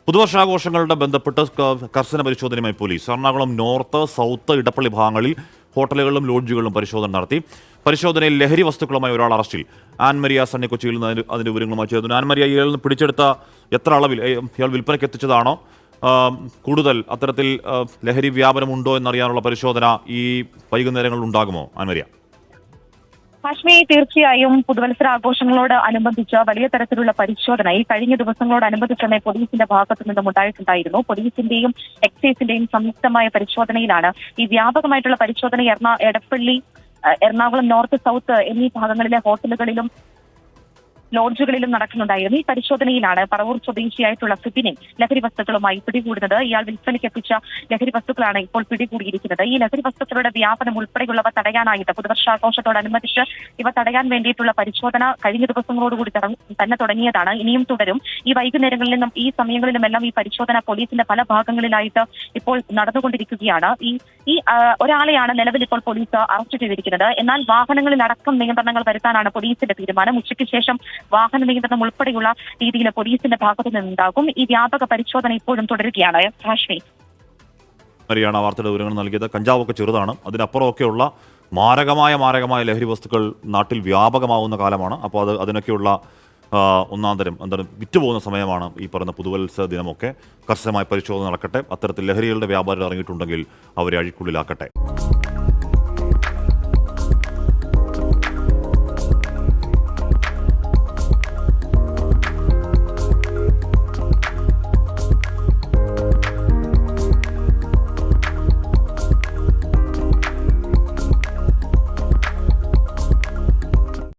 പുതുവർഷാഘോഷങ്ങളുടെ ബന്ധപ്പെട്ട് കർശന പരിശോധനയുമായി police Ernakulam north, south, Edappally ഭാഗങ്ങളിൽ ഹോട്ടലുകളിലും ലോഡ്ജുകളിലും പരിശോധന നടത്തി. പരിശോധനയിൽ ലഹരി വസ്തുക്കളുമായി ഒരാൾ അറസ്റ്റിൽ. ആൻമരിയ സണ്ണി കൊച്ചിയിൽ നിന്ന് അതിന്റെ വിവരങ്ങളുമായി ചേർന്നു. ആൻമരിയ, ഇയാളിൽ നിന്ന് പിടിച്ചെടുത്ത എത്ര അളവിൽ ഇയാൾ വിൽപ്പനയ്ക്ക് എത്തിച്ചതാണോ, കൂടുതൽ അത്തരത്തിൽ ലഹരി വ്യാപനമുണ്ടോ എന്നറിയാനുള്ള പരിശോധന ഈ വൈകുന്നേരങ്ങളിൽ ഉണ്ടാകുമോ ആൻമരിയ? ഹാഷ്മി, തീർച്ചയായും പുതുവത്സരാഘോഷങ്ങളോട് അനുബന്ധിച്ച് വലിയ തരത്തിലുള്ള പരിശോധന ഈ കഴിഞ്ഞ ദിവസങ്ങളോടനുബന്ധിച്ച് തന്നെ പോലീസിന്റെ ഭാഗത്തു നിന്നും ഉണ്ടായിട്ടുണ്ടായിരുന്നു. പോലീസിന്റെയും എക്സൈസിന്റെയും സംയുക്തമായ പരിശോധനയിലാണ് ഈ വ്യാപകമായിട്ടുള്ള പരിശോധന എടപ്പള്ളി, എറണാകുളം നോർത്ത്, സൗത്ത് എന്നീ ഭാഗങ്ങളിലെ ഹോട്ടലുകളിലും ലോഡ്ജുകളിലും നടക്കുന്നുണ്ടായിരുന്നു. ഈ പരിശോധനയിലാണ് പറവൂർ സ്വദേശിയായിട്ടുള്ള സിബിനെ ലഹരി വസ്തുക്കളുമായി പിടികൂടുന്നത്. ഇയാൾ വിൽപ്പനയ്ക്ക് എത്തിച്ച ലഹരി വസ്തുക്കളാണ് ഇപ്പോൾ പിടികൂടിയിരിക്കുന്നത്. ഈ ലഹരി വസ്തുക്കളുടെ വ്യാപനം ഉൾപ്പെടെയുള്ളവ തടയാനായിട്ട് പുതുവർഷാഘോഷത്തോടനുബന്ധിച്ച് ഇവ തടയാൻ വേണ്ടിയിട്ടുള്ള പരിശോധന കഴിഞ്ഞ ദിവസങ്ങളോടുകൂടി തന്നെ തുടങ്ങിയതാണ്. ഇനിയും തുടരും. ഈ വൈകുന്നേരങ്ങളിൽ നിന്നും ഈ സമയങ്ങളിലുമെല്ലാം ഈ പരിശോധന പോലീസിന്റെ പല ഭാഗങ്ങളിലായിട്ട് ഇപ്പോൾ നടന്നുകൊണ്ടിരിക്കുകയാണ്. ഈ ഒരാളെയാണ് നിലവിൽ ഇപ്പോൾ പോലീസ് അറസ്റ്റ് ചെയ്തിരിക്കുന്നത്. എന്നാൽ വാഹനങ്ങളിലടക്കം നിയന്ത്രണങ്ങൾ വരുത്താനാണ് പോലീസിന്റെ തീരുമാനം. ഉച്ചയ്ക്ക് ശേഷം വാഹന നിയന്ത്രണം ഉൾപ്പെടെയുള്ള രീതിയിൽ പോലീസിന്റെ ഭാഗത്തു നിന്നുണ്ടാകും. ഈ വ്യാപക പരിശോധന ഇപ്പോഴും തുടരുകയാണ്. ഹാഷ്മി, മരിയാണ് വാർത്തയുടെ വിവരങ്ങൾ നൽകിയത്. കഞ്ചാവൊക്കെ ചെറുതാണ്, അതിനപ്പുറമൊക്കെയുള്ള മാരകമായ ലഹരി വസ്തുക്കൾ നാട്ടിൽ വ്യാപകമാവുന്ന കാലമാണ്. അപ്പോൾ അതിനൊക്കെയുള്ള ഒന്നാന്തരം വിറ്റുപോകുന്ന സമയമാണ് ഈ പറയുന്ന പുതുവത്സര ദിനമൊക്കെ. കർശനമായ പരിശോധന നടക്കട്ടെ. അത്തരത്തിൽ ലഹരികളുടെ വ്യാപാരം ഇറങ്ങിയിട്ടുണ്ടെങ്കിൽ അവരെ അഴിക്കുള്ളിലാക്കട്ടെ.